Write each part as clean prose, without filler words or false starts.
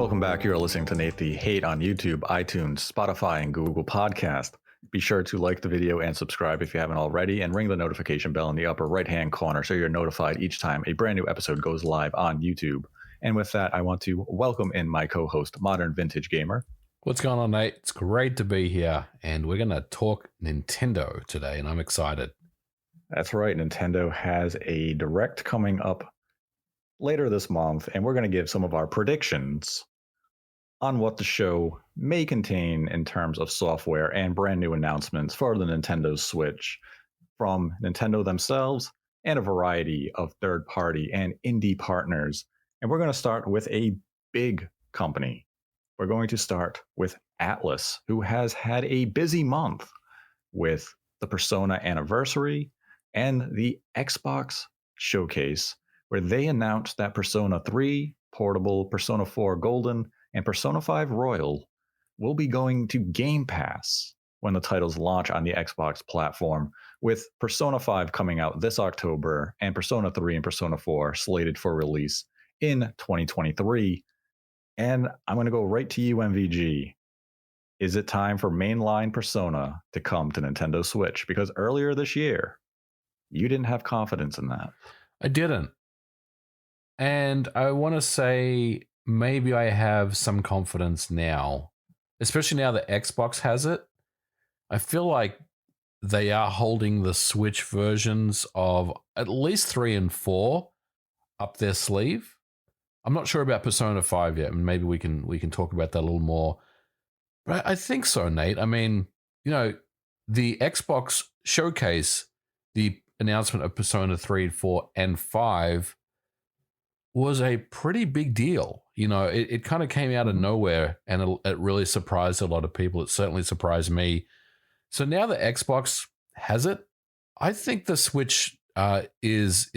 Welcome back. You're listening to Nate the Hate on YouTube, iTunes, Spotify, and Google Podcast. Be sure to like the video and subscribe if you haven't already, and ring the notification bell in the upper right-hand corner so you're notified each time a brand new episode goes live on YouTube. And with that, I want to welcome in my co-host, Modern Vintage Gamer. What's going on, Nate? It's great to be here, and we're going to talk Nintendo today, and I'm excited. That's right. Nintendo has a Direct coming up later this month, and we're going to give some of our predictions on what the show may contain in terms of software and brand new announcements for the Nintendo Switch from Nintendo themselves and a variety of third-party and indie partners. And we're going to start with a big company. We're going to start with Atlus, who has had a busy month with the Persona anniversary and the Xbox showcase, where they announced that Persona 3 Portable, Persona 4 Golden, and Persona 5 Royal will be going to Game Pass when the titles launch on the Xbox platform, with Persona 5 coming out this October and Persona 3 and Persona 4 slated for release in 2023. And I'm going to go right to you, MVG. Is it time for mainline Persona to come to Nintendo Switch? Because earlier this year, you didn't have confidence in that. I didn't. And I want to say maybe I have some confidence now, especially now that Xbox has it. I feel like they are holding the Switch versions of at least 3 and 4 up their sleeve. I'm not sure about Persona 5 yet, and maybe we can talk about that a little more. But I think so, Nate. I mean, you know, the Xbox showcase, the announcement of Persona 3, 4, and 5 was a pretty big deal. You know, it kind of came out of nowhere, and it really surprised a lot of people. It certainly surprised me. So now that Xbox has it, I think the Switch is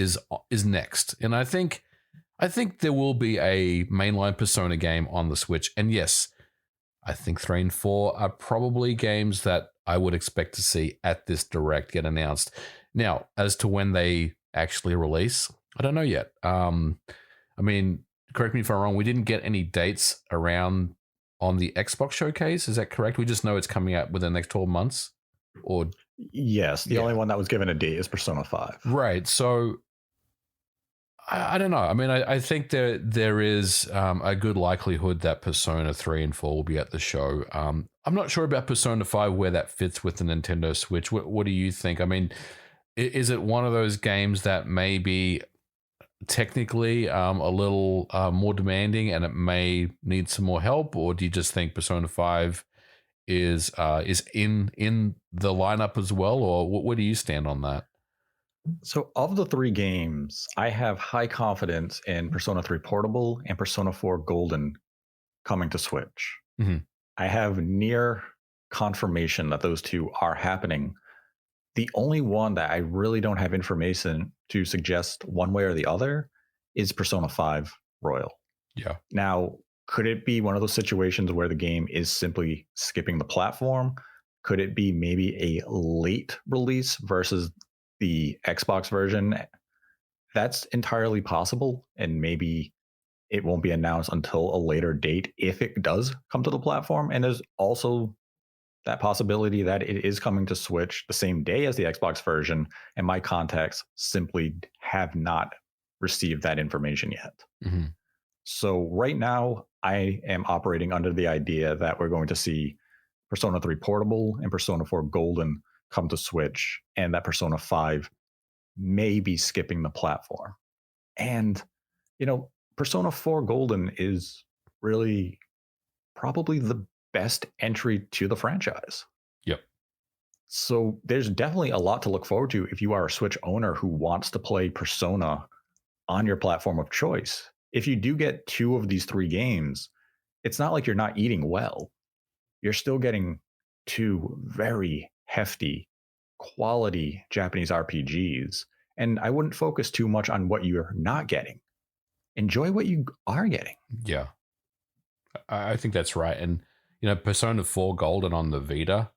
next, and I think there will be a mainline Persona game on the Switch. And yes, I think 3 and 4 are probably games that I would expect to see at this Direct get announced. Now, as to when they actually release, I don't know yet. I mean, correct me if I'm wrong, we didn't get any dates around on the Xbox showcase. Is that correct? We just know it's coming out within the next 12 months? Or yes, the only one that was given a date is Persona 5. Right. So I don't know. I mean, I think there is a good likelihood that Persona 3 and 4 will be at the show. I'm not sure about Persona 5, where that fits with the Nintendo Switch. What do you think? I mean, is it one of those games that may be technically a little more demanding and it may need some more help, or do you just think Persona 5 is in the lineup as well, or where do you stand on that? So of the 3 games, I have high confidence in Persona 3 Portable and Persona 4 Golden coming to Switch. Mm-hmm. I have near confirmation that those 2 are happening. The only one that I really don't have information to suggest one way or the other is Persona 5 Royal. Yeah. Now, could it be one of those situations where the game is simply skipping the platform? Could it be maybe a late release versus the Xbox version? That's entirely possible, and maybe it won't be announced until a later date if it does come to the platform. And there's also that possibility that it is coming to Switch the same day as the Xbox version, and my contacts simply have not received that information yet. Mm-hmm. So right now, I am operating under the idea that we're going to see Persona 3 Portable and Persona 4 Golden come to Switch, and that Persona 5 may be skipping the platform. And, you know, Persona 4 Golden is really probably the best entry to the franchise. Yep. So there's definitely a lot to look forward to if you are a Switch owner who wants to play Persona on your platform of choice. If you do get 2 of these 3 games, it's not like you're not eating well. You're still getting 2 very hefty, quality Japanese RPGs. And I wouldn't focus too much on what you're not getting. Enjoy what you are getting. Yeah. I think that's right. And you know, Persona 4 Golden on the Vita,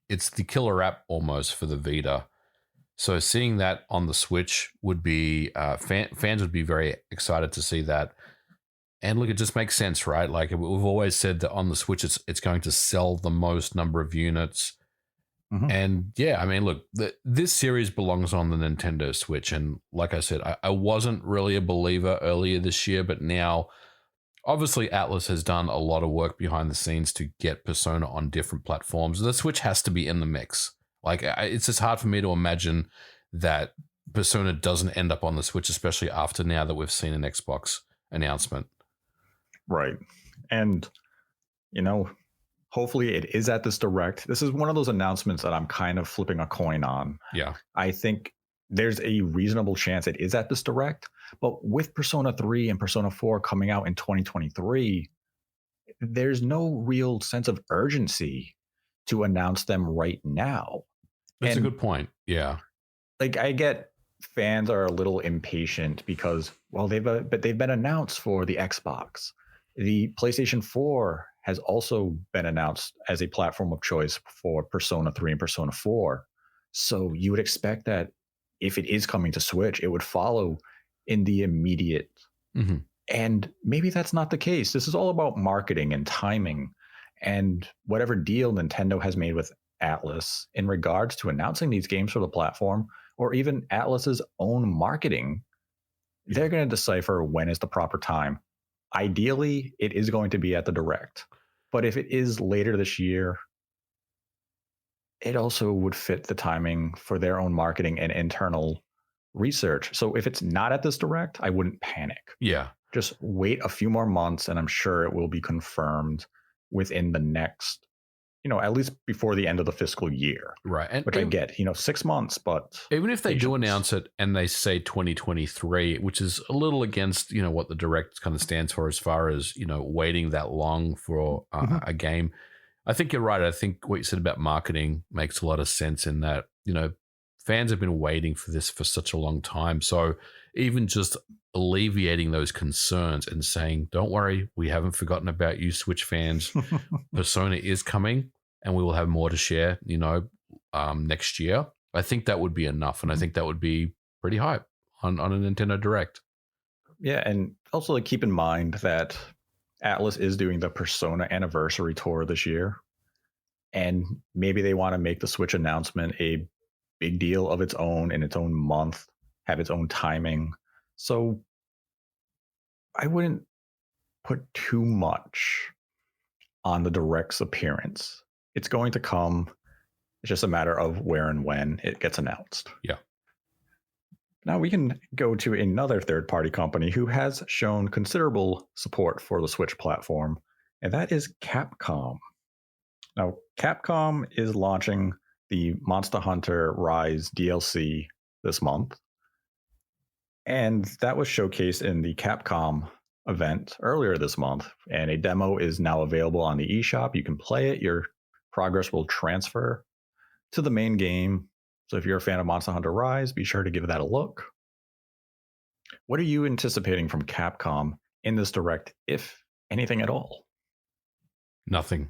it's the killer app almost for the Vita. So seeing that on the Switch would be fans would be very excited to see that. And look, it just makes sense, right? Like we've always said that on the Switch, it's going to sell the most number of units. Mhm. And yeah, I mean, look, this series belongs on the Nintendo Switch. And like I said, I wasn't really a believer earlier this year, but now obviously Atlus has done a lot of work behind the scenes to get Persona on different platforms. The Switch has to be in the mix. Like it's just hard for me to imagine that Persona doesn't end up on the Switch, especially after now that we've seen an Xbox announcement. Right. And, you know, hopefully it is at this direct. This is one of those announcements that I'm kind of flipping a coin on. Yeah. I think there's a reasonable chance it is at this direct, but with Persona 3 and Persona 4 coming out in 2023, there's no real sense of urgency to announce them right now. That's a And good point. Yeah. like I get fans are a little impatient because well they've been announced for the Xbox. The PlayStation 4 has also been announced as a platform of choice for Persona 3 and Persona 4. So you would expect that if it is coming to Switch, it would follow in the immediate. Mm-hmm. And maybe that's not the case. This is all about marketing and timing and whatever deal Nintendo has made with Atlus in regards to announcing these games for the platform or even Atlus's own marketing, they're going to decipher when is the proper time. Ideally, it is going to be at the direct. But if it is later this year, it also would fit the timing for their own marketing and internal research. So if it's not at this direct, I wouldn't panic. Yeah. Just wait a few more months and I'm sure it will be confirmed within the next, at least before the end of the fiscal year. Right. And which I get, 6 months, but even if they do patience. announce it and they say 2023, which is a little against, what the direct kind of stands for as far as, waiting that long for a game. I think you're right. I think what you said about marketing makes a lot of sense in that, fans have been waiting for this for such a long time. So even just alleviating those concerns and saying, don't worry, we haven't forgotten about you, Switch fans. Persona is coming and we will have more to share, next year. I think that would be enough. And I think that would be pretty hype on a Nintendo Direct. Yeah. And also keep in mind that Atlus is doing the Persona anniversary tour this year. And maybe they want to make the Switch announcement a big deal of its own in its own month, have its own timing. So I wouldn't put too much on the Direct's appearance. It's going to come. It's just a matter of where and when it gets announced. Yeah. Now we can go to another third-party company who has shown considerable support for the Switch platform, and that is Capcom. Now, Capcom is launching the Monster Hunter Rise DLC this month, and that was showcased in the Capcom event earlier this month, and a demo is now available on the eShop. You can play it. Your progress will transfer to the main game. So if you're a fan of Monster Hunter Rise, be sure to give that a look. What are you anticipating from Capcom in this direct, if anything at all? Nothing.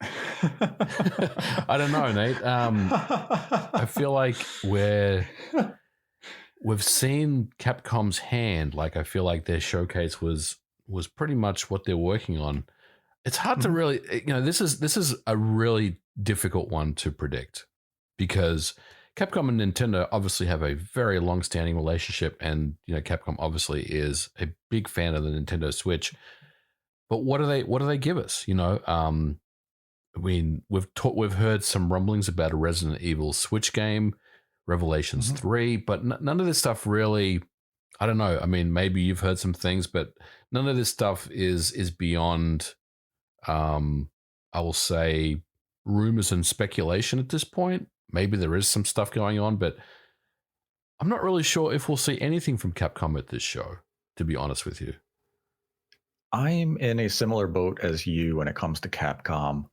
I don't know, Nate. I feel like we've seen Capcom's hand. Like I feel like their showcase was pretty much what they're working on. It's hard to really, this is a really difficult one to predict because Capcom and Nintendo obviously have a very long-standing relationship, and Capcom obviously is a big fan of the Nintendo Switch. But what do they give us? I mean, we've heard some rumblings about a Resident Evil Switch game, Revelations 3, but none of this stuff really. I don't know. I mean, maybe you've heard some things, but none of this stuff is beyond. I will say rumors and speculation at this point. Maybe there is some stuff going on, but I'm not really sure if we'll see anything from Capcom at this show, to be honest with you. I'm in a similar boat as you when it comes to Capcom.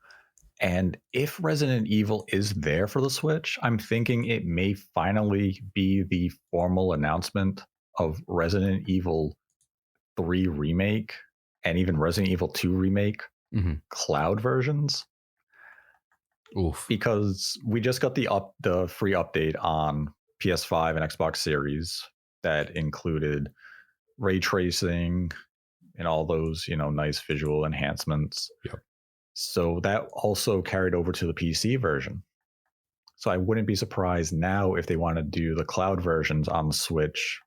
And if Resident Evil is there for the Switch, I'm thinking it may finally be the formal announcement of Resident Evil 3 Remake and even Resident Evil 2 Remake cloud versions. Oof. because we just got the free update on PS5 and Xbox Series that included ray tracing and all those, nice visual enhancements. Yep. So that also carried over to the PC version. So I wouldn't be surprised now if they want to do the cloud versions on the Switch,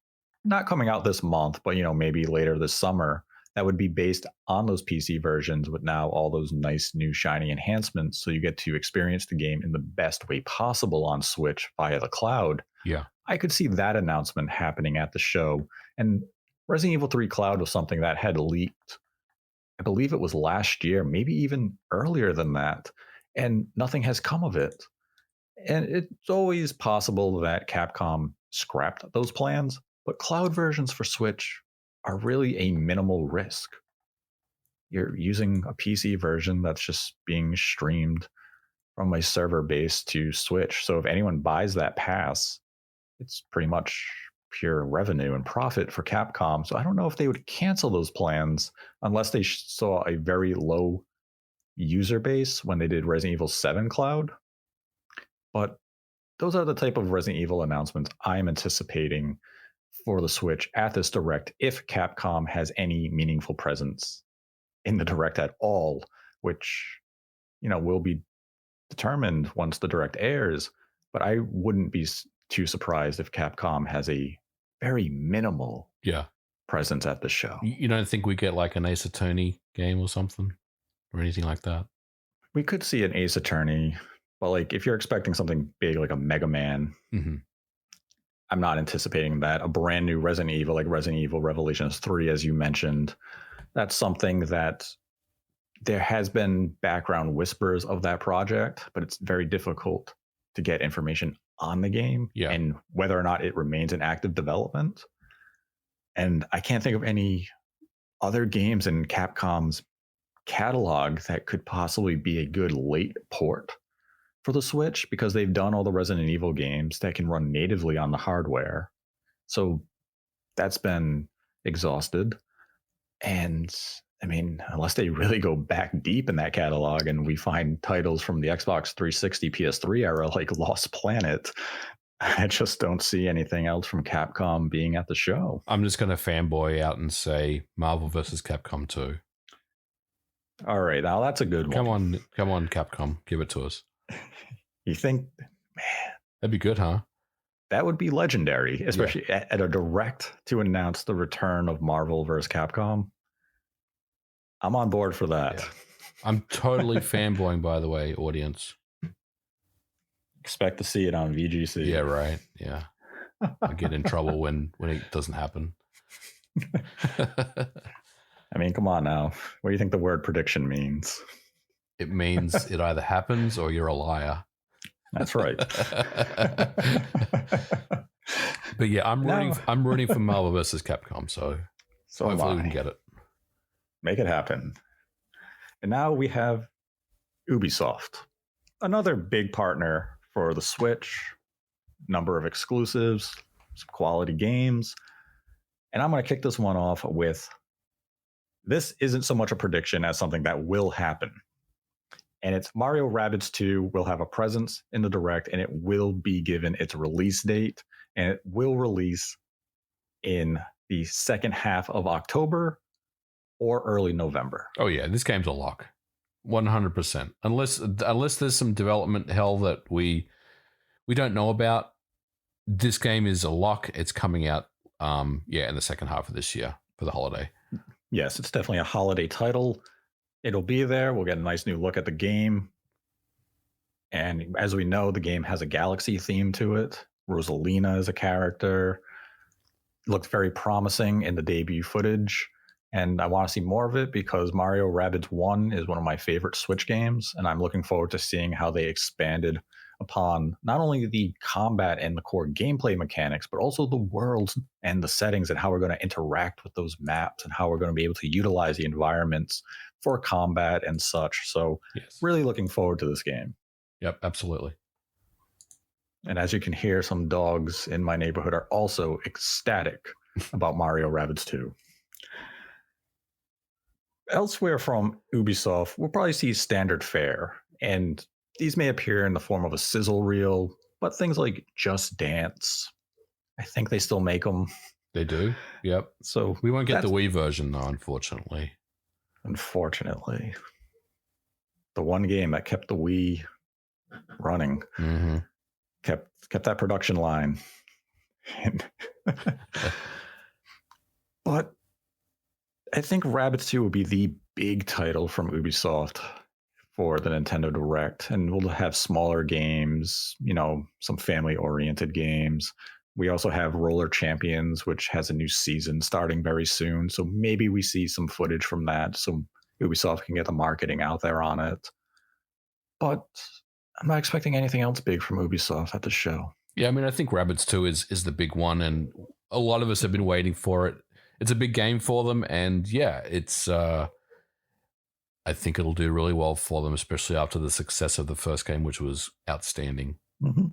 not coming out this month, but maybe later this summer. That would be based on those PC versions with now all those nice new shiny enhancements. So you get to experience the game in the best way possible on Switch via the cloud. Yeah. I could see that announcement happening at the show. And Resident Evil 3 Cloud was something that had leaked, I believe it was last year, maybe even earlier than that. And nothing has come of it. And it's always possible that Capcom scrapped those plans, but cloud versions for Switch are really a minimal risk. You're using a PC version that's just being streamed from a server base to Switch. So if anyone buys that pass, it's pretty much pure revenue and profit for Capcom. So I don't know if they would cancel those plans unless they saw a very low user base when they did Resident Evil 7 Cloud. But those are the type of Resident Evil announcements I'm anticipating for the Switch at this Direct, if Capcom has any meaningful presence in the Direct at all, which, will be determined once the Direct airs. But I wouldn't be too surprised if Capcom has a very minimal presence at the show. You don't think we get like an Ace Attorney game or something or anything like that? We could see an Ace Attorney, but like if you're expecting something big like a Mega Man, I'm not anticipating that. A brand new Resident Evil, like Resident Evil Revelations 3, as you mentioned, that's something that there has been background whispers of that project, but it's very difficult to get information on the game and whether or not it remains in active development. And I can't think of any other games in Capcom's catalog that could possibly be a good late port for the Switch, because they've done all the Resident Evil games that can run natively on the hardware. So that's been exhausted. And I mean, unless they really go back deep in that catalog and we find titles from the Xbox 360, PS3 era like Lost Planet, I just don't see anything else from Capcom being at the show. I'm just going to fanboy out and say Marvel vs. Capcom 2. All right, now that's a good one. Come on, Capcom, give it to us. You think, man, that'd be good, huh? That would be legendary, especially at a Direct to announce the return of Marvel vs. Capcom. I'm on board for that. Yeah. I'm totally fanboying, by the way, audience. Expect to see it on VGC. Yeah, right. Yeah. I get in trouble when it doesn't happen. I mean, come on now. What do you think the word prediction means? It means it either happens or you're a liar. That's right. But yeah, I'm rooting for Marvel vs. Capcom, so hopefully we can get it. Make it happen. And now we have Ubisoft, another big partner for the Switch, number of exclusives, some quality games. And I'm going to kick this one off with, this isn't so much a prediction as something that will happen. And it's Mario Rabbids 2 will have a presence in the Direct, and it will be given its release date, and it will release in the second half of October or early November. Oh yeah, this game's a lock. 100%. Unless there's some development hell that we don't know about, this game is a lock. It's coming out in the second half of this year for the holiday. Yes, it's definitely a holiday title. It'll be there. We'll get a nice new look at the game. And as we know, the game has a galaxy theme to it. Rosalina is a character. Looked very promising in the debut footage. And I want to see more of it because Mario Rabbids 1 is one of my favorite Switch games. And I'm looking forward to seeing how they expanded upon not only the combat and the core gameplay mechanics, but also the worlds and the settings and how we're going to interact with those maps and how we're going to be able to utilize the environments for combat and such. So really looking forward to this game. Yep, absolutely. And as you can hear, some dogs in my neighborhood are also ecstatic about Mario Rabbids 2. Elsewhere from Ubisoft, we'll probably see standard fare. And these may appear in the form of a sizzle reel, but things like Just Dance, I think they still make them. They do. Yep. So we won't get the Wii version though, unfortunately. Unfortunately, the one game that kept the Wii running, kept that production line. But I think Rabbids 2 would be the big title from Ubisoft for the Nintendo Direct, and we'll have smaller games, some family-oriented games. We also have Roller Champions, which has a new season starting very soon, so maybe we see some footage from that so Ubisoft can get the marketing out there on it. But I'm not expecting anything else big from Ubisoft at the show. Yeah, I mean, I think Rabbids 2 is the big one, and a lot of us have been waiting for it. It's a big game for them, and yeah, it's. I think it'll do really well for them, especially after the success of the first game, which was outstanding. Mm-hmm.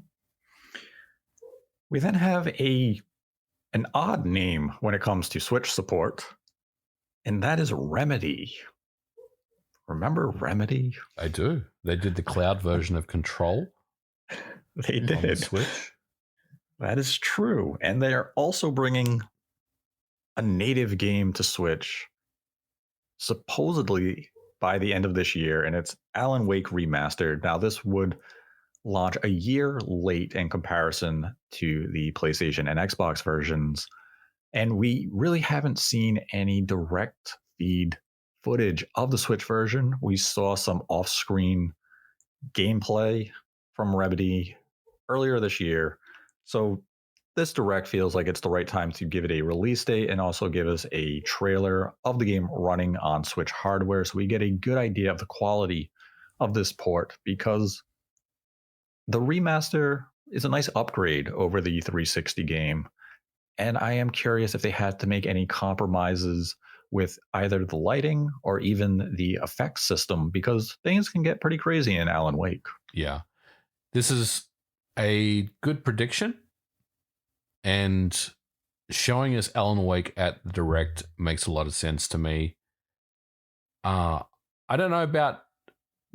We then have an odd name when it comes to Switch support, and that is Remedy. Remember Remedy? I do. They did the cloud version of Control. They did. On the Switch. That is true. And they are also bringing a native game to Switch, supposedly by the end of this year, and it's Alan Wake Remastered. Now, this would launch a year late in comparison to the PlayStation and Xbox versions, and we really haven't seen any direct feed footage of the Switch version. We saw some off-screen gameplay from Remedy earlier this year, so this Direct feels like it's the right time to give it a release date and also give us a trailer of the game running on Switch hardware so we get a good idea of the quality of this port, because the remaster is a nice upgrade over the 360 game. And I am curious if they had to make any compromises with either the lighting or even the effects system, because things can get pretty crazy in Alan Wake. Yeah. This is a good prediction. And showing us Alan Wake at the Direct makes a lot of sense to me. I don't know about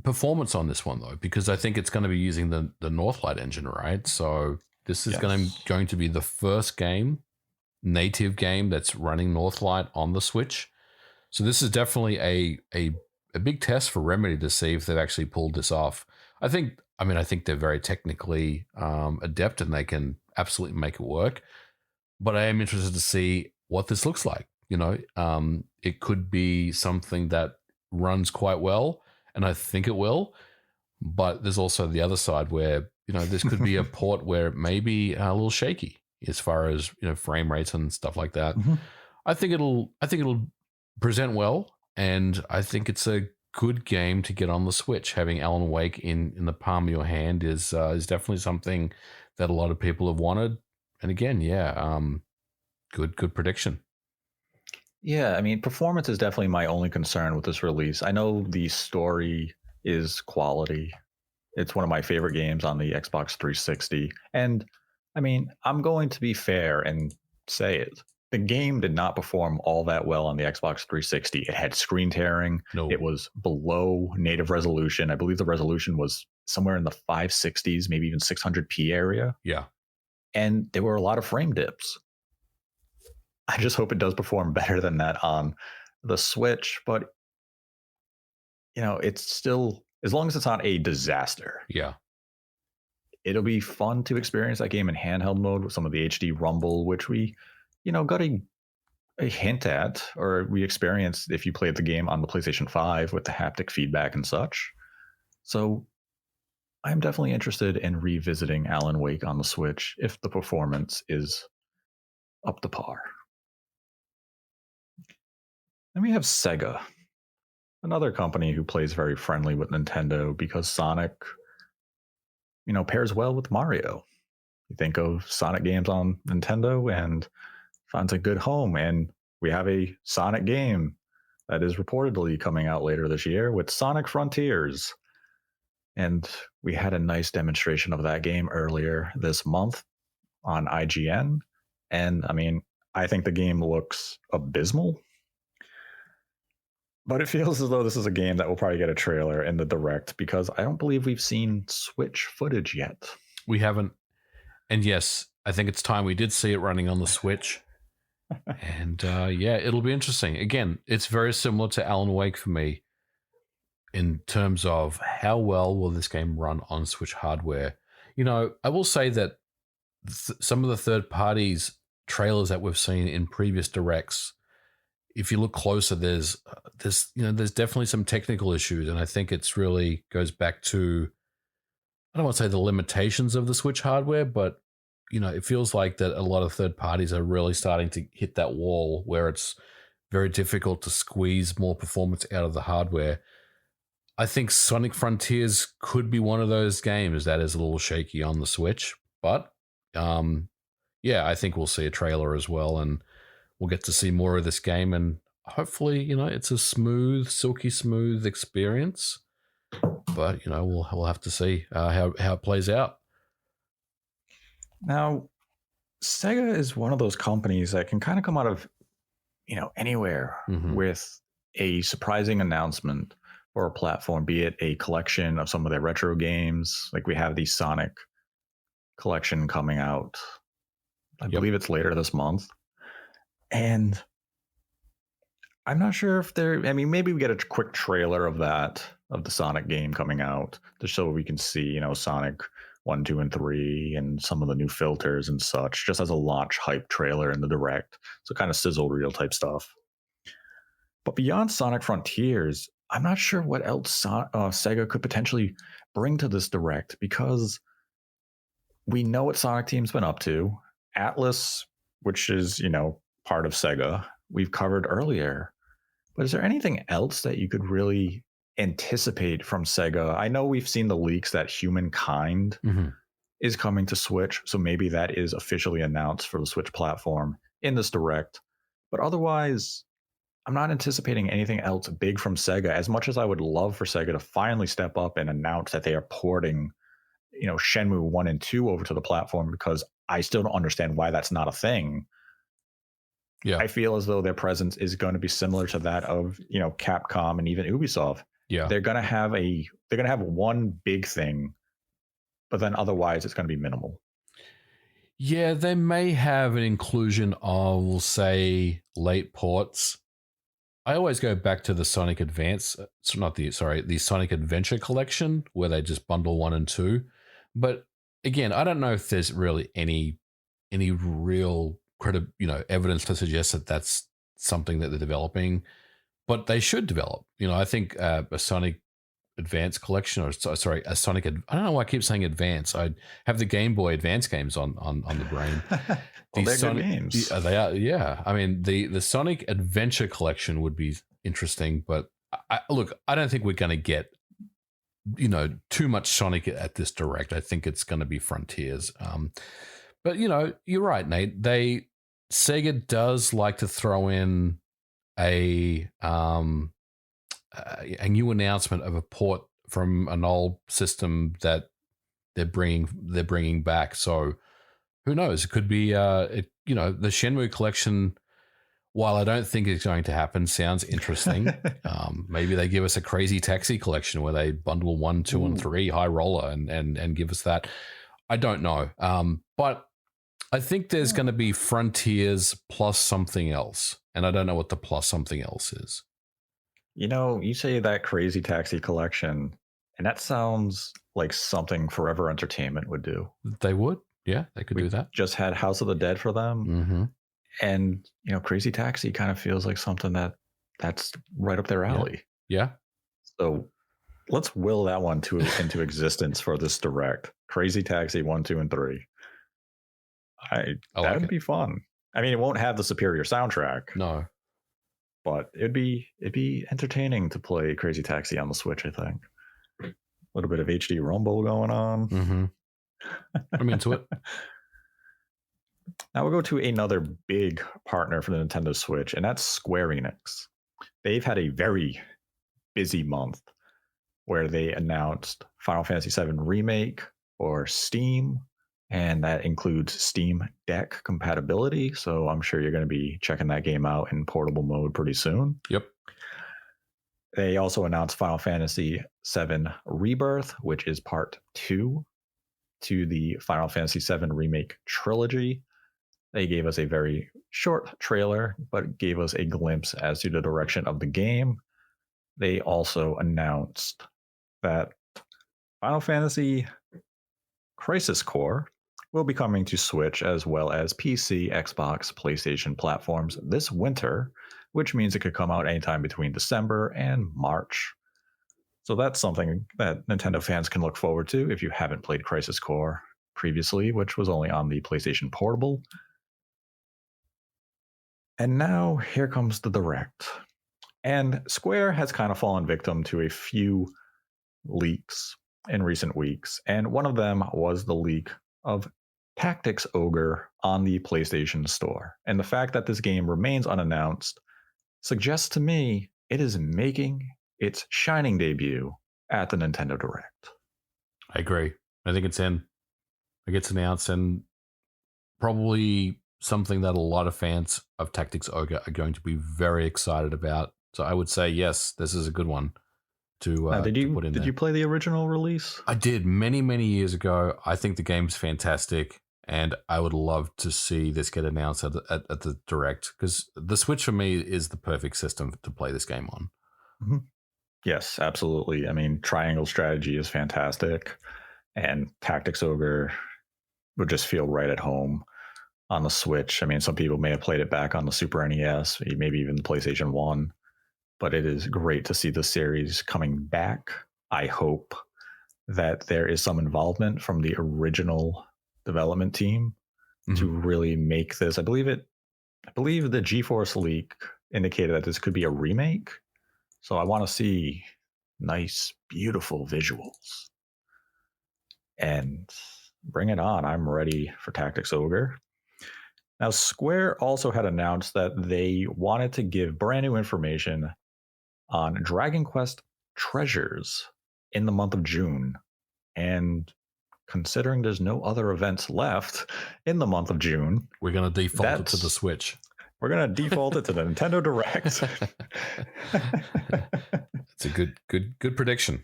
performance on this one, though, because I think it's going to be using the Northlight engine, right? So this is going to be the first native game that's running Northlight on the Switch. So this is definitely a big test for Remedy to see if they've actually pulled this off. I think they're very technically adept and they can absolutely make it work. But I am interested to see what this looks like. It could be something that runs quite well, and I think it will. But there's also the other side where, this could be a port where it may be a little shaky as far as, frame rates and stuff like that. Mm-hmm. I think it'll present well, and I think it's a good game to get on the Switch. Having Alan Wake in the palm of your hand is definitely something that a lot of people have wanted. And again, good prediction. Yeah, I mean, performance is definitely my only concern with this release. I know the story is quality. It's one of my favorite games on the Xbox 360. And I mean, I'm going to be fair and say it. The game did not perform all that well on the Xbox 360. It had screen tearing. No. It was below native resolution. I believe the resolution was somewhere in the 560s, maybe even 600p area. Yeah. And there were a lot of frame dips. I just hope it does perform better than that on the Switch. But, it's still, as long as it's not a disaster. Yeah. It'll be fun to experience that game in handheld mode with some of the HD rumble, which we, got a hint at, or we experienced if you played the game on the PlayStation 5 with the haptic feedback and such. So I'm definitely interested in revisiting Alan Wake on the Switch if the performance is up to par. Then we have Sega, another company who plays very friendly with Nintendo because Sonic, pairs well with Mario. You think of Sonic games on Nintendo and finds a good home, and we have a Sonic game that is reportedly coming out later this year with Sonic Frontiers. And we had a nice demonstration of that game earlier this month on IGN. And I mean, I think the game looks abysmal. But it feels as though this is a game that will probably get a trailer in the direct because I don't believe we've seen Switch footage yet. We haven't. And yes, I think it's time we did see it running on the Switch. And yeah, it'll be interesting. Again, it's very similar to Alan Wake for me in terms of how well will this game run on Switch hardware. You know, I will say that some of the third parties trailers that we've seen in previous directs, if you look closer, there's definitely some technical issues, and I think it's really goes back to, I don't want to say the limitations of the Switch hardware, but it feels like that a lot of third parties are really starting to hit that wall where it's very difficult to squeeze more performance out of the hardware. I think Sonic Frontiers could be one of those games that is a little shaky on the Switch, but yeah, I think we'll see a trailer as well, and we'll get to see more of this game, and hopefully, it's a smooth, silky smooth experience. But we'll have to see how it plays out. Now, Sega is one of those companies that can kind of come out of anywhere with a surprising announcement for a platform, be it a collection of some of their retro games. Like we have the Sonic collection coming out. I believe it's later this month. And I'm not sure if maybe we get a quick trailer of the Sonic game coming out, just so we can see, Sonic 1, 2, and 3 and some of the new filters and such, just as a launch hype trailer in the direct. So kind of sizzle reel type stuff. But beyond Sonic Frontiers, I'm not sure what else Sega could potentially bring to this direct, because we know what Sonic Team's been up to. Atlus, which is, part of Sega, we've covered earlier. But is there anything else that you could really anticipate from Sega? I know we've seen the leaks that Humankind is coming to Switch, so maybe that is officially announced for the Switch platform in this direct. But otherwise, I'm not anticipating anything else big from Sega, as much as I would love for Sega to finally step up and announce that they are porting, Shenmue 1 and 2 over to the platform, because I still don't understand why that's not a thing. Yeah, I feel as though their presence is going to be similar to that of, Capcom and even Ubisoft. Yeah, they're going to have one big thing, but then otherwise it's going to be minimal. Yeah, they may have an inclusion of, we'll say, late ports. I always go back to the Sonic Advance, the Sonic Adventure collection, where they just bundle 1 and 2. But again, I don't know if there's really any real evidence to suggest that that's something that they're developing, but they should develop. I think a Sonic Advance collection, a Sonic. I don't know why I keep saying Advance. I have the Game Boy Advance games on the brain. Well, they're good games. They are, yeah. I mean, the Sonic Adventure collection would be interesting, but I don't think we're going to get too much Sonic at this direct. I think it's going to be Frontiers. But you're right, Nate. Sega does like to throw in a new announcement of a port from an old system that they're bringing back. So who knows? It could be the Shenmue collection. While I don't think it's going to happen, sounds interesting. Maybe they give us a Crazy Taxi collection where they bundle 1, 2, and 3 High Roller and give us that. I don't know, but I think there's going to be Frontiers plus something else, and I don't know what the plus something else is. You say that Crazy Taxi collection, and that sounds like something Forever Entertainment would do. They would, yeah, they could do that. Just had House of the Dead for them, and Crazy Taxi kind of feels like something that's right up their alley. Yeah. So let's will that one into existence for this direct. Crazy Taxi 1, 2, and 3. That would be fun. I mean, it won't have the superior soundtrack. No. But it'd be entertaining to play Crazy Taxi on the Switch, I think. A little bit of HD rumble going on. I'm into it. Now we'll go to another big partner for the Nintendo Switch, and that's Square-Enix. They've had a very busy month where they announced Final Fantasy VII Remake for Steam, and that includes Steam Deck compatibility. So I'm sure you're going to be checking that game out in portable mode pretty soon. Yep. They also announced Final Fantasy VII Rebirth, which is part 2 to the Final Fantasy VII Remake trilogy. They gave us a very short trailer, but gave us a glimpse as to the direction of the game. They also announced that Final Fantasy Crisis Core will be coming to Switch as well as PC, Xbox, PlayStation platforms this winter, which means it could come out anytime between December and March. So that's something that Nintendo fans can look forward to if you haven't played Crisis Core previously, which was only on the PlayStation Portable. And now here comes the Direct. And Square has kind of fallen victim to a few leaks in recent weeks. And one of them was the leak of Tactics Ogre on the PlayStation Store. And the fact that this game remains unannounced suggests to me it is making its shining debut at the Nintendo Direct. I agree. I think it's in. It gets announced, and probably something that a lot of fans of Tactics Ogre are going to be very excited about. So I would say, yes, this is a good one to put in there. Did you play the original release? I did many years ago. I think the game's fantastic, and I would love to see this get announced at the Direct, because the Switch for me is the perfect system to play this game on. Mm-hmm. Yes, absolutely. I mean, triangle strategy is fantastic, and Tactics Ogre would just feel right at home on the Switch. I mean, some people may have played it back on the Super NES, maybe even the PlayStation 1, but it is great to see the series coming back. I hope that there is some involvement from the original development team to really make this. I believe the GeForce leak indicated that this could be a remake. So I want to see nice, beautiful visuals. And bring it on. I'm ready for Tactics Ogre. Now, Square also had announced that they wanted to give brand new information on Dragon Quest Treasures in the month of June. And considering there's no other events left in the month of June, we're going to default it to the Switch. We're going to default it to the Nintendo Direct. It's a good prediction.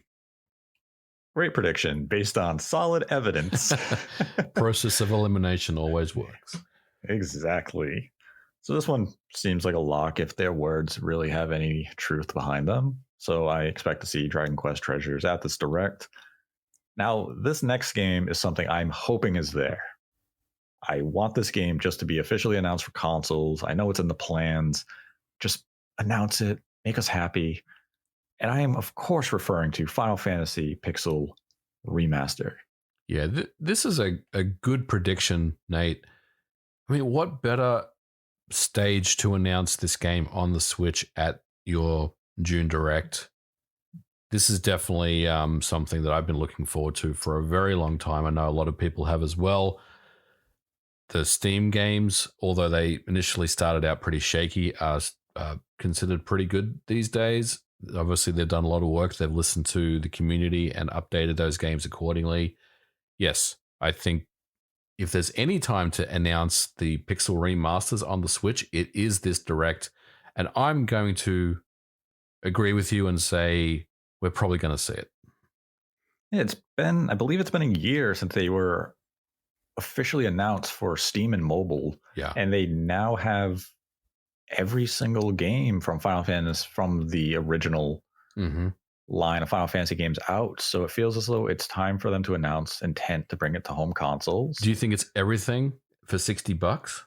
Great prediction based on solid evidence. Process of elimination always works. Exactly. So this one seems like a lock if their words really have any truth behind them. So I expect to see Dragon Quest Treasures at this Direct. Now, this next game is something I'm hoping is there. I want this game just to be officially announced for consoles. I know it's in the plans. Just announce it. Make us happy. And I am, of course, referring to Final Fantasy Pixel Remaster. Yeah, this is a good prediction, Nate. I mean, what better stage to announce this game on the Switch at your June Direct? This is definitely something that I've been looking forward to for a very long time. I know a lot of people have as well. The Steam games, although they initially started out pretty shaky, are considered pretty good these days. Obviously, they've done a lot of work. They've listened to the community and updated those games accordingly. Yes, I think if there's any time to announce the Pixel remasters on the Switch, it is this Direct. And I'm going to agree with you and say we're probably going to see it. I believe it's been a year since they were officially announced for Steam and mobile. Yeah. And they now have every single game from Final Fantasy, from the original line of Final Fantasy games out. So it feels as though it's time for them to announce intent to bring it to home consoles. Do you think it's everything for $60?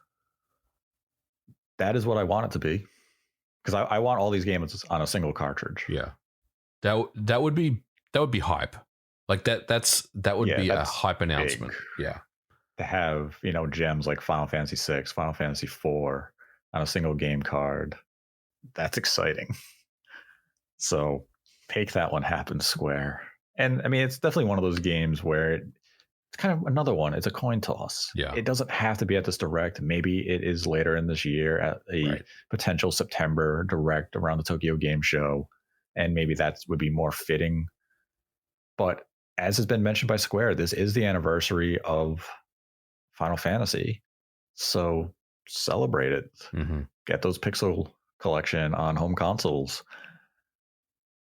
That is what I want it to be. Because I want all these games on a single cartridge. Yeah. That would be hype. Like that would be a hype announcement. Big. Yeah. To have, gems like Final Fantasy 6, Final Fantasy 4 on a single game card. That's exciting. So make that one happen, Square. And I mean, it's definitely one of those games where it's kind of another one. It's a coin toss. Yeah. It doesn't have to be at this Direct. Maybe it is later in this year at a potential September Direct around the Tokyo Game Show. And maybe that would be more fitting. But as has been mentioned by Square, this is the anniversary of Final Fantasy. So celebrate it. Get those Pixel collection on home consoles.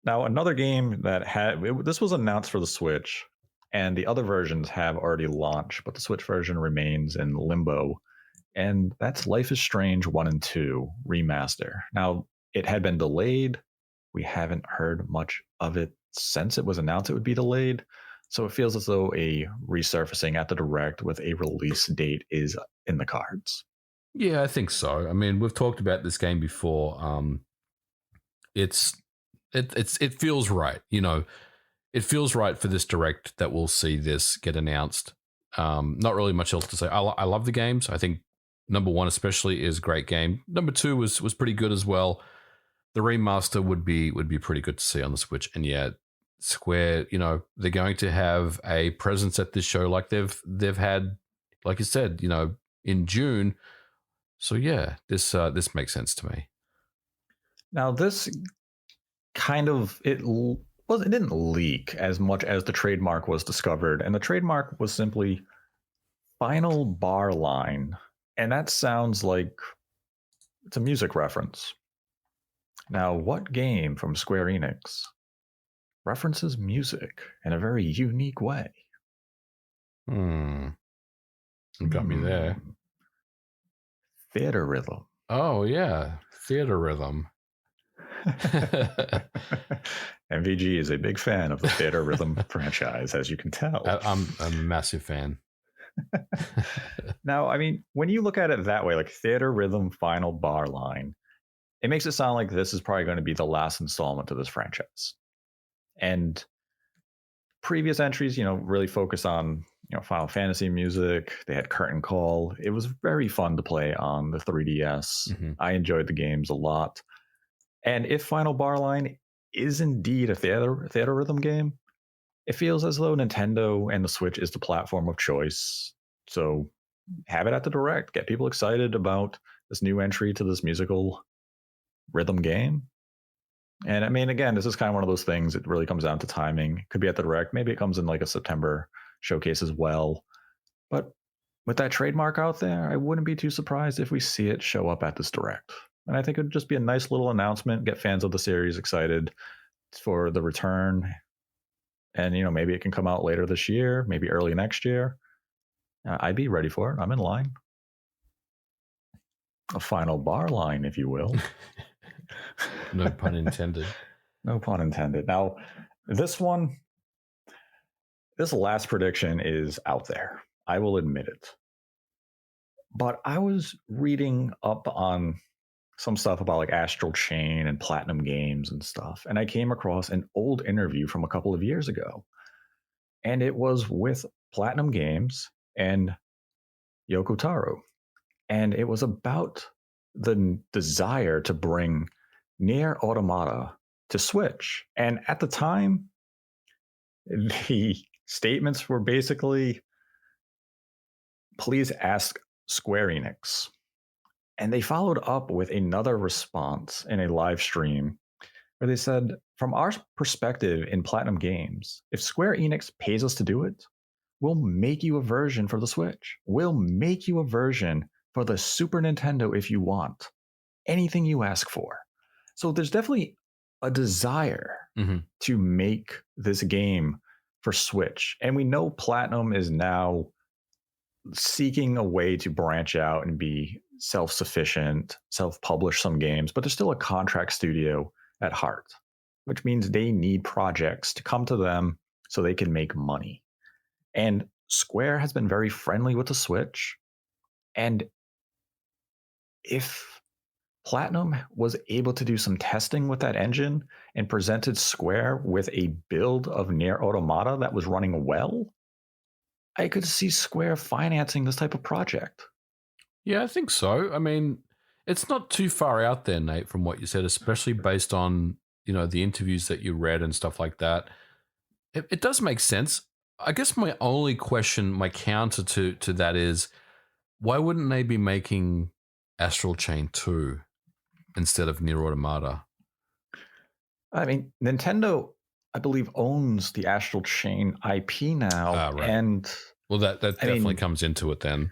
Now, another game that this was announced for the Switch, and the other versions have already launched, but the Switch version remains in limbo. And that's Life is Strange 1 and 2 remaster. Now, it had been delayed. We haven't heard much of it since it was announced it would be delayed. So it feels as though a resurfacing at the Direct with a release date is in the cards. Yeah, I think so. I mean, we've talked about this game before. It feels right. It feels right for this Direct that we'll see this get announced. Not really much else to say. I love the games. I think number 1 especially is a great game. Number 2 was pretty good as well. The remaster would be pretty good to see on the Switch. And yeah, Square, they're going to have a presence at this show like they've had, like you said, in June. So yeah, this makes sense to me. Now this it didn't leak as much as the trademark was discovered, and the trademark was simply Final Bar Line, and that sounds like it's a music reference. Now, what game from Square Enix references music in a very unique way? You got me there. Theater Rhythm. Oh yeah, Theater Rhythm. MVG is a big fan of the Theater Rhythm franchise, as you can tell. I'm a massive fan. Now, I mean, when you look at it that way, like Theater Rhythm Final Bar Line, it makes it sound like this is probably going to be the last installment to this franchise. And previous entries, really focus on, Final Fantasy music. They had Curtain Call. It was very fun to play on the 3DS. Mm-hmm. I enjoyed the games a lot. And if Final Bar Line is indeed a theater rhythm game, it feels as though Nintendo and the Switch is the platform of choice. So have it at the Direct. Get people excited about this new entry to this musical rhythm game. And I mean, again, this is kind of one of those things. It really comes down to timing. It could be at the Direct. Maybe it comes in like a September showcase as well. But with that trademark out there, I wouldn't be too surprised if we see it show up at this Direct. And I think it would just be a nice little announcement, get fans of the series excited for the return. And, maybe it can come out later this year, maybe early next year. I'd be ready for it. I'm in line. A Final Bar Line, if you will. No pun intended. No pun intended. Now, this last prediction is out there. I will admit it. But I was reading up on some stuff about like Astral Chain and Platinum Games and stuff, and I came across an old interview from a couple of years ago. And it was with Platinum Games and Yoko Taro. And it was about the desire to bring Nier Automata to Switch. And at the time, the statements were basically, please ask Square Enix. And they followed up with another response in a live stream where they said, from our perspective in Platinum Games, if Square Enix pays us to do it, we'll make you a version for the Switch. We'll make you a version for the Super Nintendo if you want. Anything you ask for. So there's definitely a desire to make this game for Switch. And we know Platinum is now seeking a way to branch out and be self-sufficient, self-publish some games, but they're still a contract studio at heart, which means they need projects to come to them so they can make money. And Square has been very friendly with the Switch. And if Platinum was able to do some testing with that engine and presented Square with a build of Nier Automata that was running well, I could see Square financing this type of project. Yeah, I think so. I mean, it's not too far out there, Nate, from what you said, especially based on, the interviews that you read and stuff like that. It does make sense. I guess my only question, my counter to that is, why wouldn't they be making Astral Chain 2 instead of Nier Automata? I mean, Nintendo, I believe, owns the Astral Chain IP now. Right. And well, that definitely comes into it then.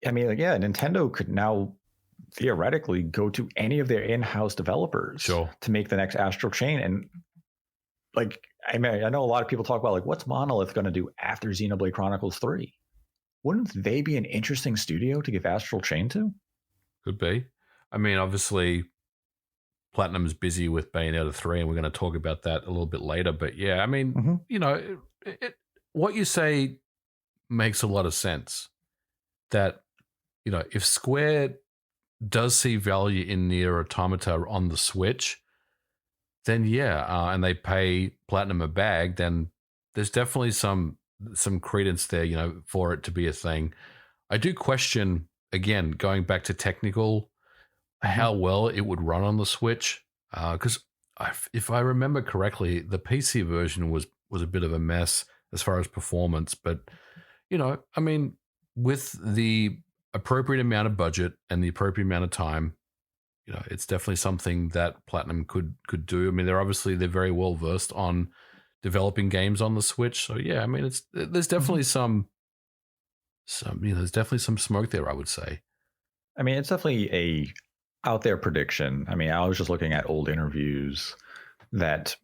I mean, Nintendo could now theoretically go to any of their in-house developers to make the next Astral Chain. And like, I mean, I know a lot of people talk about like what's Monolith going to do after Xenoblade Chronicles 3. Wouldn't they be an interesting studio to give Astral Chain to? Could be. I mean, obviously, Platinum's busy with Bayonetta 3, and we're going to talk about that a little bit later. But yeah, I mean, what you say makes a lot of sense. That, if Square does see value in Nier Automata on the Switch, then yeah, and they pay Platinum a bag, then there's definitely some credence there, for it to be a thing. I do question, again, going back to technical, how well it would run on the Switch, because if I remember correctly, the PC version was a bit of a mess as far as performance. But I mean, with the appropriate amount of budget and the appropriate amount of time, it's definitely something that Platinum could do. I mean, they're very well versed on developing games on the Switch. So yeah, I mean, there's definitely there's definitely some smoke there, I would say. I mean, it's definitely a out there prediction. I mean, I was just looking at old interviews that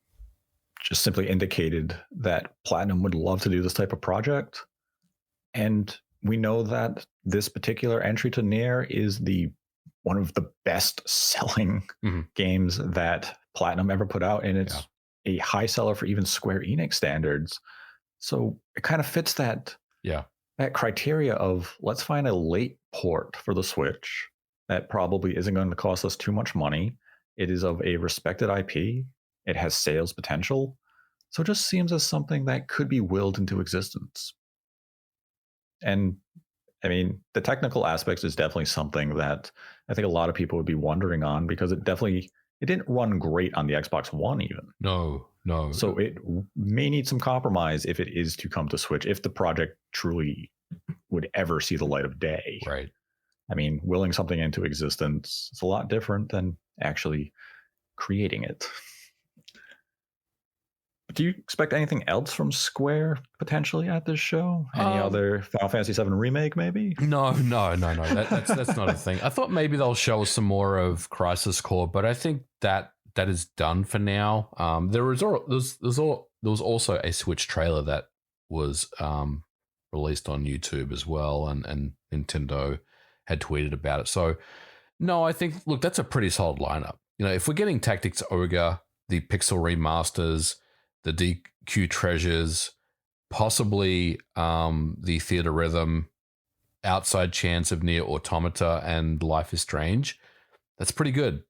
just simply indicated that Platinum would love to do this type of project. And we know that this particular entry to Nier is one of the best selling games that Platinum ever put out. And it's a high seller for even Square-Enix standards. So it kind of fits that criteria of let's find a late port for the Switch that probably isn't going to cost us too much money. It is of a respected IP. It has sales potential. So it just seems as something that could be willed into existence. And I mean, the technical aspects is definitely something that I think a lot of people would be wondering on, because it didn't run great on the Xbox One even. No. So it may need some compromise if it is to come to Switch, if the project truly would ever see the light of day. Right. I mean, willing something into existence is a lot different than actually creating it. Do you expect anything else from Square potentially at this show? Any other Final Fantasy VII Remake, maybe? No. That's not a thing. I thought maybe they'll show us some more of Crisis Core, but I think that is done for now. There was also a Switch trailer that was released on YouTube as well, and Nintendo had tweeted about it. So no, I think, look, that's a pretty solid lineup. If we're getting Tactics Ogre, the Pixel remasters, the DQ Treasures, possibly the Theater Rhythm, outside chance of Nier Automata, and Life is Strange, that's pretty good.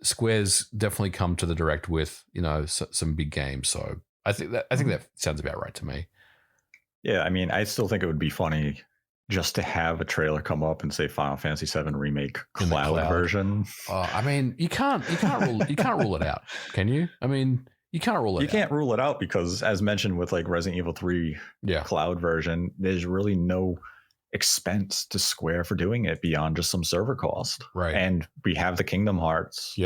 Square's definitely come to the Direct with some big games. So I think that sounds about right to me. Yeah, I mean, I still think it would be funny just to have a trailer come up and say Final Fantasy VII Remake cloud version. I mean, you can't rule it out, can you? I mean, you can't rule it out. You can't rule it out because, as mentioned with like Resident Evil 3 cloud version, there's really no expense to Square for doing it beyond just some server cost. Right. And we have the Kingdom Hearts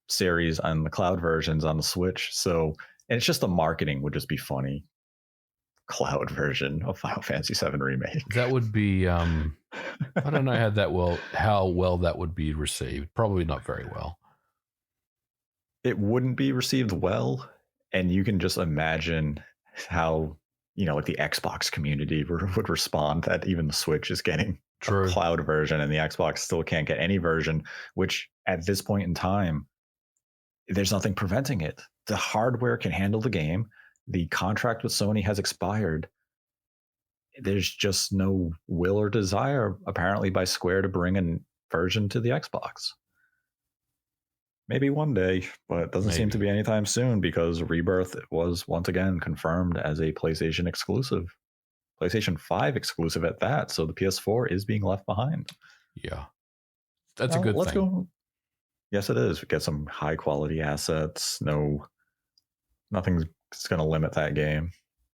series on the cloud versions on the Switch. So, and it's just the marketing would just be funny. Cloud version of Final Fantasy VII Remake. That would be I don't know how well that would be received. Probably not very well. It wouldn't be received well, and you can just imagine how like the Xbox community would respond that even the Switch is getting a cloud version and the Xbox still can't get any version, which at this point in time there's nothing preventing it. The hardware can handle the game. The contract with Sony has expired. There's just no will or desire, apparently, by Square to bring a version to the Xbox. Maybe one day, but it doesn't seem to be anytime soon, because Rebirth was once again confirmed as a PlayStation exclusive. PlayStation 5 exclusive at that, so the PS4 is being left behind. Yeah. That's a good thing. Let's go. Yes, it is. We get some high quality assets. Nothing's going to limit that game.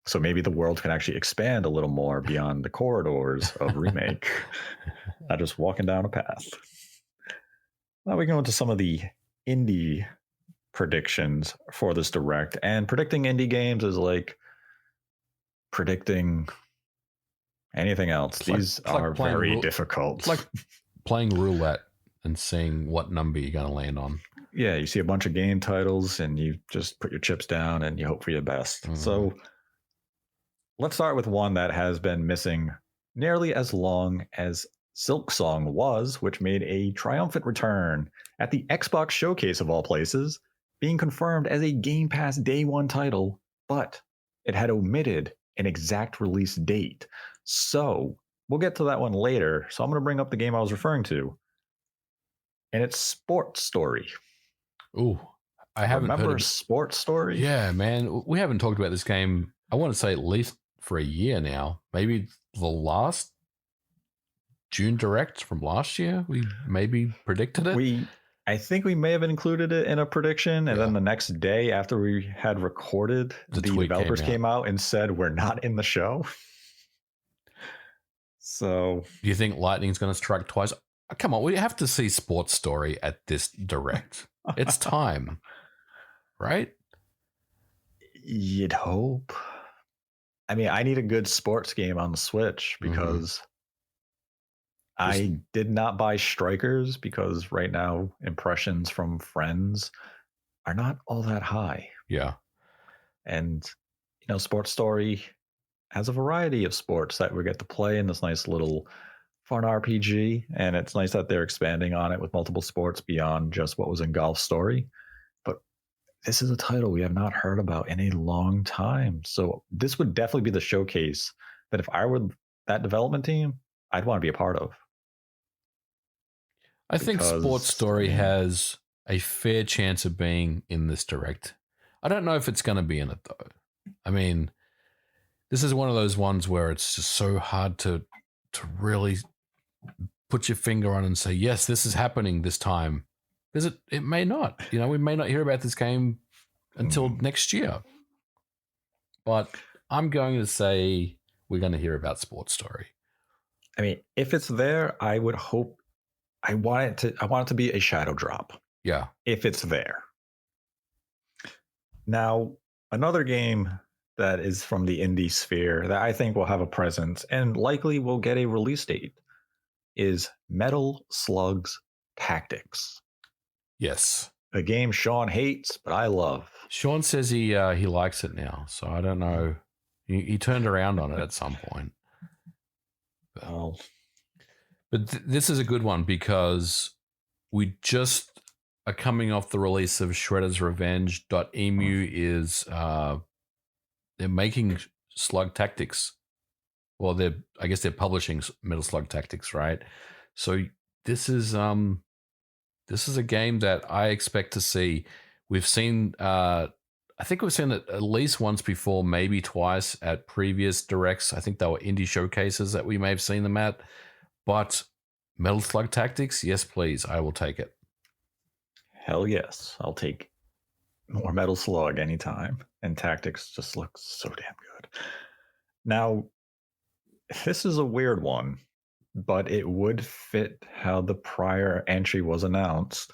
So maybe the world can actually expand a little more beyond the corridors of Remake. Not just walking down a path. Now we go into some of the indie predictions for this Direct. And predicting indie games is like predicting anything else. These are very difficult. It's like playing roulette and seeing what number you're going to land on. Yeah, you see a bunch of game titles and you just put your chips down and you hope for your best. Mhm. So let's start with one that has been missing nearly as long as Silksong was, which made a triumphant return at the Xbox Showcase of all places, being confirmed as a Game Pass Day 1 title, but it had omitted an exact release date. So we'll get to that one later. So I'm going to bring up the game I was referring to, and it's Sports Story. Ooh, I haven't heard Remember of it. Sports Story? Yeah, man. We haven't talked about this game, I want to say at least for a year now. Maybe the last June Direct from last year, we maybe predicted it. I think we may have included it in a prediction, and then the next day after we had recorded, the developers came out and said we're not in the show. So, do you think lightning's going to strike twice? Come on, we have to see Sports Story at this Direct. It's time, right? You'd hope. I mean, I need a good sports game on the Switch because I did not buy Strikers because right now impressions from friends are not all that high. Yeah. And, Sports Story has a variety of sports that we get to play in this nice little fun RPG. And it's nice that they're expanding on it with multiple sports beyond just what was in Golf Story. But this is a title we have not heard about in a long time. So this would definitely be the showcase that if I were that development team, I'd want to be a part of. I think Sports Story has a fair chance of being in this Direct. I don't know if it's going to be in it, though. I mean, this is one of those ones where it's just so hard to really put your finger on and say, yes, this is happening this time. Because it may not. We may not hear about this game until next year. But I'm going to say we're going to hear about Sports Story. I mean, if it's there, I would hope. I want it to be a shadow drop. Yeah. If it's there. Now, another game that is from the indie sphere that I think will have a presence and likely will get a release date is Metal Slug's Tactics. Yes. A game Sean hates, but I love. Sean says he likes it now, so I don't know. He turned around on it at some point. Well, but this is a good one because we just are coming off the release of Shredder's Revenge. .emu is they're making Slug Tactics. Well, I guess they're publishing Metal Slug Tactics, right? So this is a game that I expect to see. We've seen, I think we've seen it at least once before, maybe twice at previous directs. I think they were indie showcases that we may have seen them at. But Metal Slug Tactics, yes, please, I will take it. Hell yes, I'll take more Metal Slug anytime. And Tactics just looks so damn good. Now, this is a weird one, but it would fit how the prior entry was announced.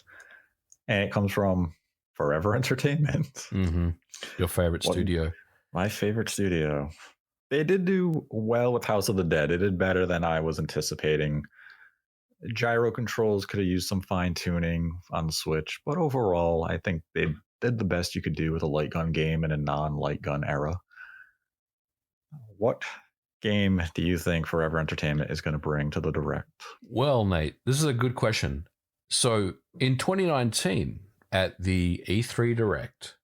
And it comes from Forever Entertainment. Mm-hmm. Your favorite studio. My favorite studio. They did do well with House of the Dead. It did better than I was anticipating. Gyro controls could have used some fine-tuning on the Switch, but overall, I think they did the best you could do with a light gun game in a non-light gun era. What game do you think Forever Entertainment is going to bring to the Direct? Well, Nate, this is a good question. So in 2019, at the E3 Direct,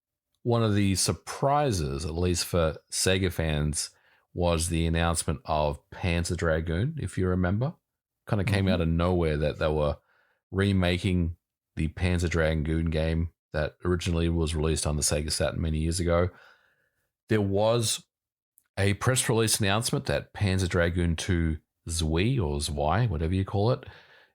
one of the surprises, at least for Sega fans, was the announcement of Panzer Dragoon, if you remember. Kind of came out of nowhere that they were remaking the Panzer Dragoon game that originally was released on the Sega Saturn many years ago. There was a press release announcement that Panzer Dragoon 2 Zwei, or Zwei, whatever you call it,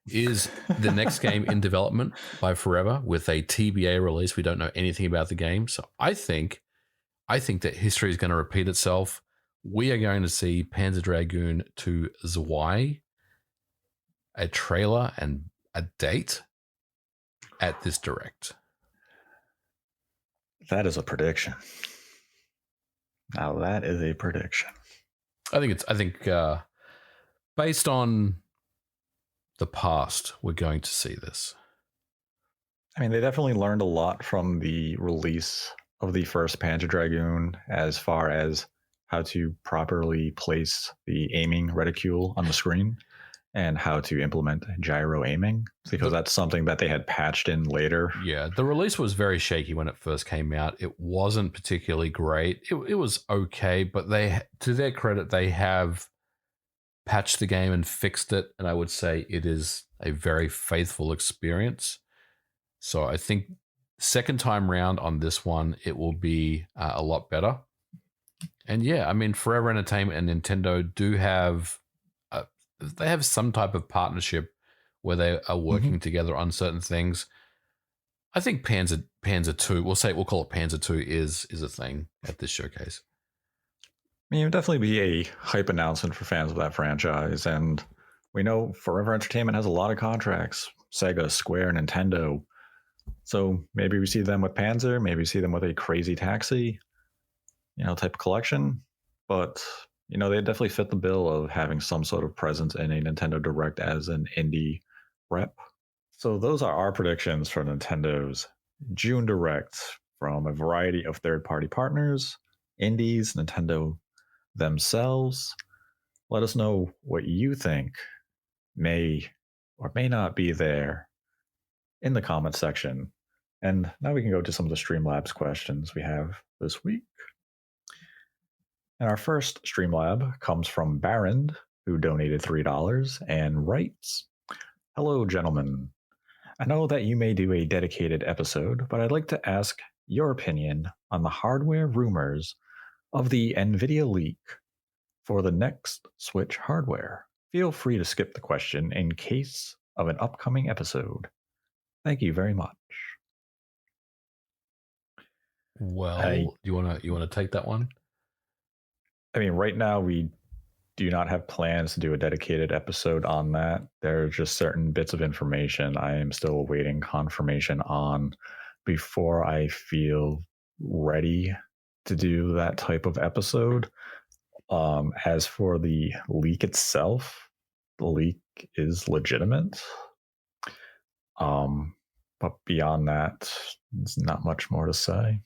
is the next game in development by Forever with a TBA release. We don't know anything about the game. So I think that history is going to repeat itself. We are going to see Panzer Dragoon 2 Zwei, a trailer and a date at this Direct. That is a prediction. Now that is a prediction. I think based on the past, we're going to see this. I mean, they definitely learned a lot from the release of the first Panzer Dragoon as far as how to properly place the aiming reticule on the screen and how to implement gyro aiming, because that's something that they had patched in later. Yeah, the release was very shaky when it first came out. It wasn't particularly great. It was okay, but they, to their credit, they have patched the game and fixed it, and I would say it is a very faithful experience. So I think second time round on this one, it will be a lot better. And yeah, I mean, Forever Entertainment and Nintendo do have they have some type of partnership where they are working together on certain things. I think Panzer 2, we'll call it Panzer 2 is a thing at this showcase. I mean, it would definitely be a hype announcement for fans of that franchise, and we know Forever Entertainment has a lot of contracts. Sega, Square, Nintendo. So maybe we see them with Panzer, maybe we see them with a Crazy Taxi, type of collection. But, they definitely fit the bill of having some sort of presence in a Nintendo Direct as an indie rep. So those are our predictions for Nintendo's June Direct from a variety of third-party partners, indies, Nintendo themselves. Let us know what you think may or may not be there in the comment section. And now we can go to some of the Streamlabs questions we have this week. And our first Streamlab comes from Baron, who donated $3 and writes, "Hello, gentlemen. I know that you may do a dedicated episode, but I'd like to ask your opinion on the hardware rumors of the NVIDIA leak for the next Switch hardware. Feel free to skip the question in case of an upcoming episode. Thank you very much." Well, you want to take that one? I mean, right now we do not have plans to do a dedicated episode on that. There are just certain bits of information I am still awaiting confirmation on before I feel ready to do that type of episode. As for the leak itself, the leak is legitimate. But beyond that, there's not much more to say.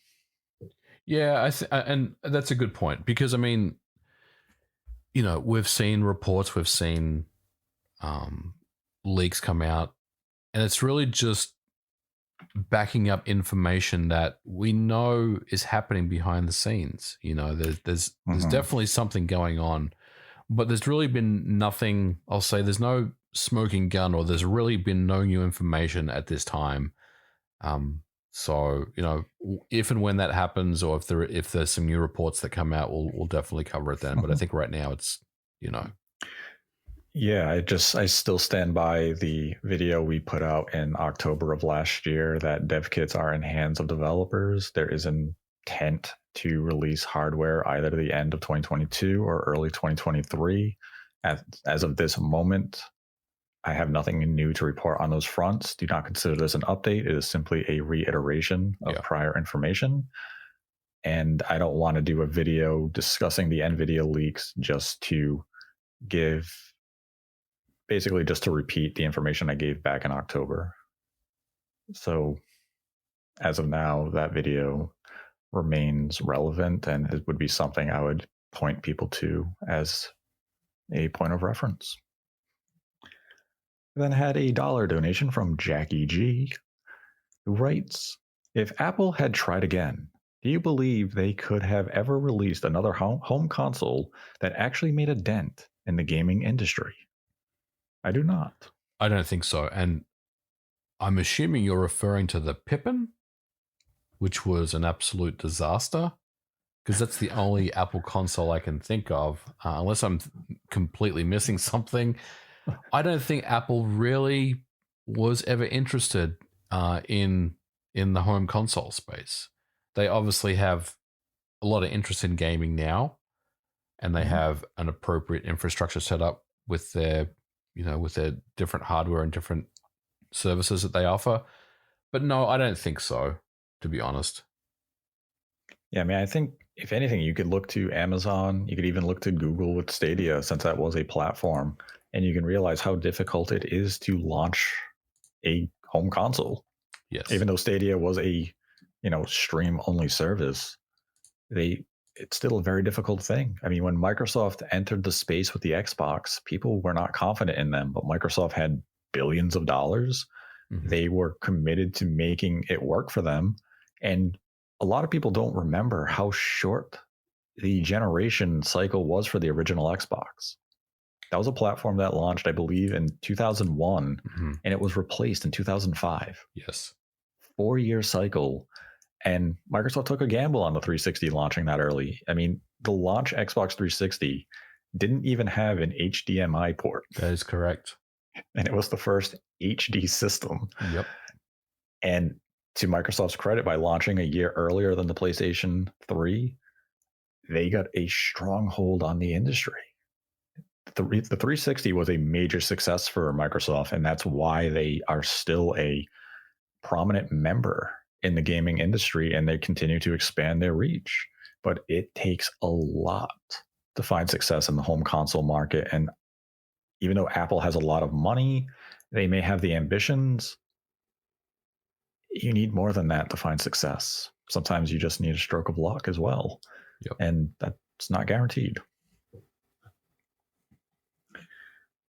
Yeah, and that's a good point, because I mean, we've seen reports, we've seen leaks come out, and it's really just backing up information that we know is happening behind the scenes. There's definitely something going on, but there's really been nothing. I'll say there's no smoking gun, or there's really been no new information at this time. So if and when that happens, or if there's some new reports that come out, we'll definitely cover it then. But I think right now it's Yeah, I still stand by the video we put out in October of last year that dev kits are in hands of developers. There is an intent to release hardware either to the end of 2022 or early 2023. As of this moment, I have nothing new to report on those fronts. Do not consider this an update. It is simply a reiteration of prior information. And I don't want to do a video discussing the NVIDIA leaks just to repeat the information I gave back in October. So as of now, that video remains relevant, and it would be something I would point people to as a point of reference. Then had a $1 donation from Jackie G, who writes, "If Apple had tried again, do you believe they could have ever released another home console that actually made a dent in the gaming industry?" I do not. I don't think so. And I'm assuming you're referring to the Pippin, which was an absolute disaster, because that's the only Apple console I can think of, unless I'm completely missing something. I don't think Apple really was ever interested in the home console space. They obviously have a lot of interest in gaming now, and they have an appropriate infrastructure set up with their different hardware and different services that they offer. But no, I don't think so, to be honest. Yeah, I mean, I think if anything, you could look to Amazon. You could even look to Google with Stadia, since that was a platform. And you can realize how difficult it is to launch a home console. Yes. Even though Stadia was a, stream only service, it's still a very difficult thing. I mean, when Microsoft entered the space with the Xbox, people were not confident in them, but Microsoft had billions of dollars. Mhm. They were committed to making it work for them. And a lot of people don't remember how short the generation cycle was for the original Xbox. That was a platform that launched, I believe, in 2001, Mhm. and it was replaced in 2005. Yes. 4-year cycle. And Microsoft took a gamble on the 360 launching that early. I mean, the launch Xbox 360 didn't even have an HDMI port, That is correct. and it was the first HD system. Yep. And to Microsoft's credit, by launching a year earlier than the PlayStation 3, they got a stronghold on the industry. The 360 was a major success for Microsoft, and that's why they are still a prominent member in the gaming industry, and they continue to expand their reach. But it takes a lot to find success in the home console market. And even though Apple has a lot of money, they may have the ambitions. You need more than that to find success. Sometimes you just need a stroke of luck as well. Yep. And that's not guaranteed.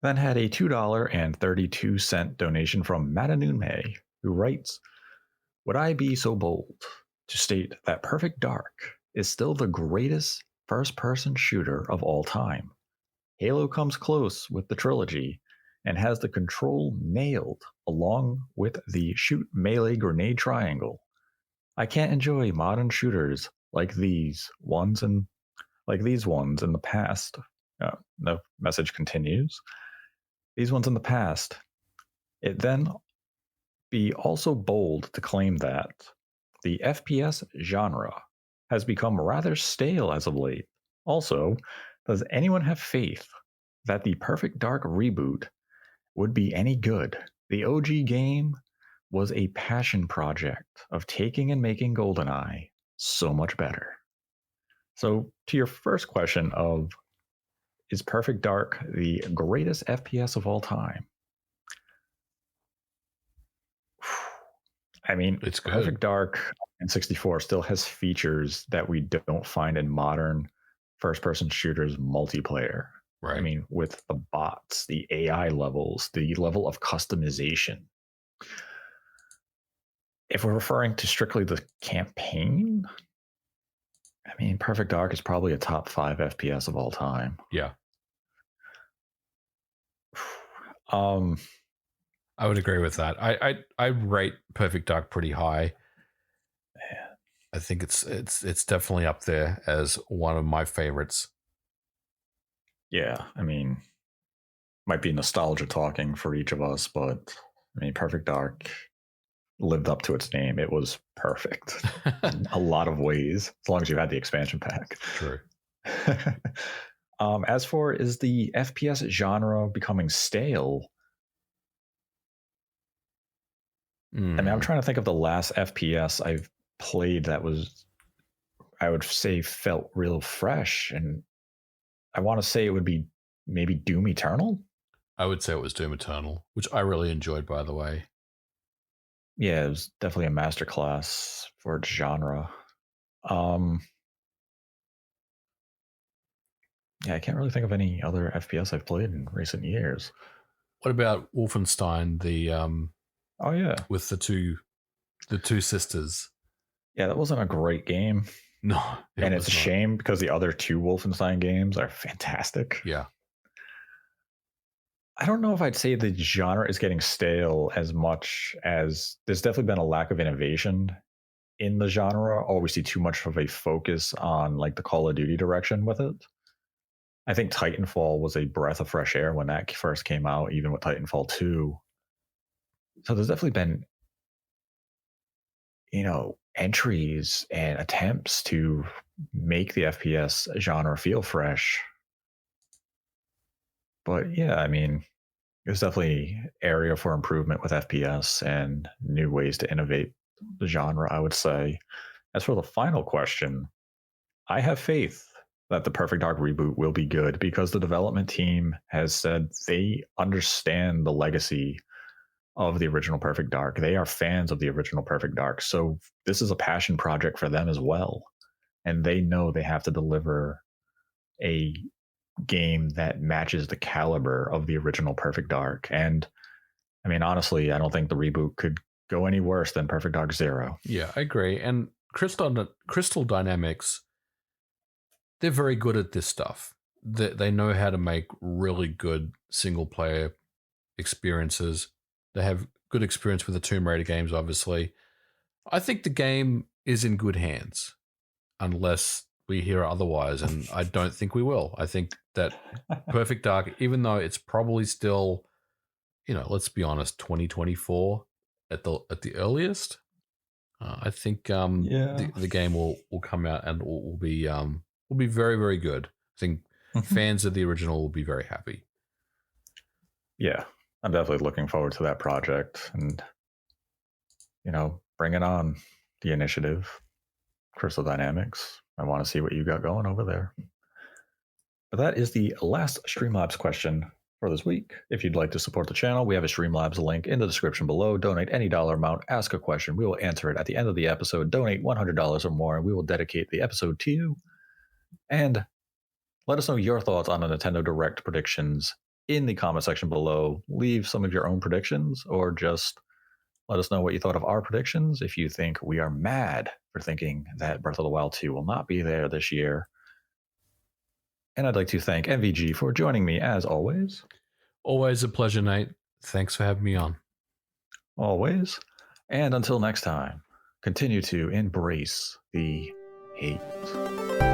Then had a $2.32 donation from Matanume, who writes, "Would I be so bold to state that Perfect Dark is still the greatest first-person shooter of all time? Halo comes close with the trilogy and has the control nailed along with the shoot melee grenade triangle. I can't enjoy modern shooters like these ones in the past." The message continues. These ones in the past. It then be also bold to claim that the FPS genre has become rather stale as of late. Also, does anyone have faith that the Perfect Dark reboot would be any good? The OG game was a passion project of taking and making GoldenEye so much better. So, to your first question of, is Perfect Dark the greatest FPS of all time? I mean, It's good. Perfect Dark and 64 still has features that we don't find in modern first-person shooters multiplayer. Right. I mean, with the bots, the AI levels, the level of customization. If we're referring to strictly the campaign, I mean, Perfect Dark is probably a top 5 FPS of all time. Yeah. Um, I would agree with that. I rate Perfect Dark pretty high. I think it's definitely up there as one of my favorites. Yeah, I mean, might be nostalgia talking for each of us, but I mean, Perfect Dark lived up to its name. It was perfect in a lot of ways, as long as you had the expansion pack. True. As for, is the FPS genre becoming stale? I mean, I'm trying to think of the last FPS I've played that was, I would say, felt real fresh, and I want to say it would be maybe Doom Eternal. I would say it was Doom Eternal, which I really enjoyed, by the way. Yeah, it was definitely a masterclass for its genre. Yeah, I can't really think of any other FPS I've played in recent years. What about Wolfenstein? Oh yeah, with the two sisters. Yeah, that wasn't a great game. No, and it's a shame because the other two Wolfenstein games are fantastic. Yeah. I don't know if I'd say the genre is getting stale as much as there's definitely been a lack of innovation in the genre, or we see too much of a focus on like the Call of Duty direction with it. I think Titanfall was a breath of fresh air when that first came out, even with Titanfall 2. So there's definitely been, entries and attempts to make the FPS genre feel fresh. But yeah, I mean, there's definitely area for improvement with FPS and new ways to innovate the genre, I would say. As for the final question, I have faith that the Perfect Dark reboot will be good because the development team has said they understand the legacy of the original Perfect Dark. They are fans of the original Perfect Dark. So this is a passion project for them as well. And they know they have to deliver a game that matches the caliber of the original Perfect Dark. And I mean, honestly, I don't think the reboot could go any worse than Perfect Dark Zero. Yeah, I agree. And Crystal Dynamics, they're very good at this stuff. They know how to make really good single player experiences. They have good experience with the Tomb Raider games, obviously. I think the game is in good hands, unless we hear otherwise, and I don't think we will. I think that Perfect Dark, even though it's probably still, let's be honest, 2024 at the earliest, I think the game will come out and will be very, very good. I think fans of the original will be very happy. Yeah, I'm definitely looking forward to that project, and bring it on, the initiative, Crystal Dynamics. I want to see what you got going over there. But that is the last Streamlabs question for this week. If you'd like to support the channel, we have a Streamlabs link in the description below. Donate any dollar amount, ask a question. We will answer it at the end of the episode. Donate $100 or more, and we will dedicate the episode to you. And let us know your thoughts on the Nintendo Direct predictions in the comment section below. Leave some of your own predictions, or just let us know what you thought of our predictions. If you think we are mad for thinking that Breath of the Wild 2 will not be there this year. And I'd like to thank MVG for joining me as always. Always a pleasure, Nate. Thanks for having me on. Always. And until next time, continue to embrace the hate.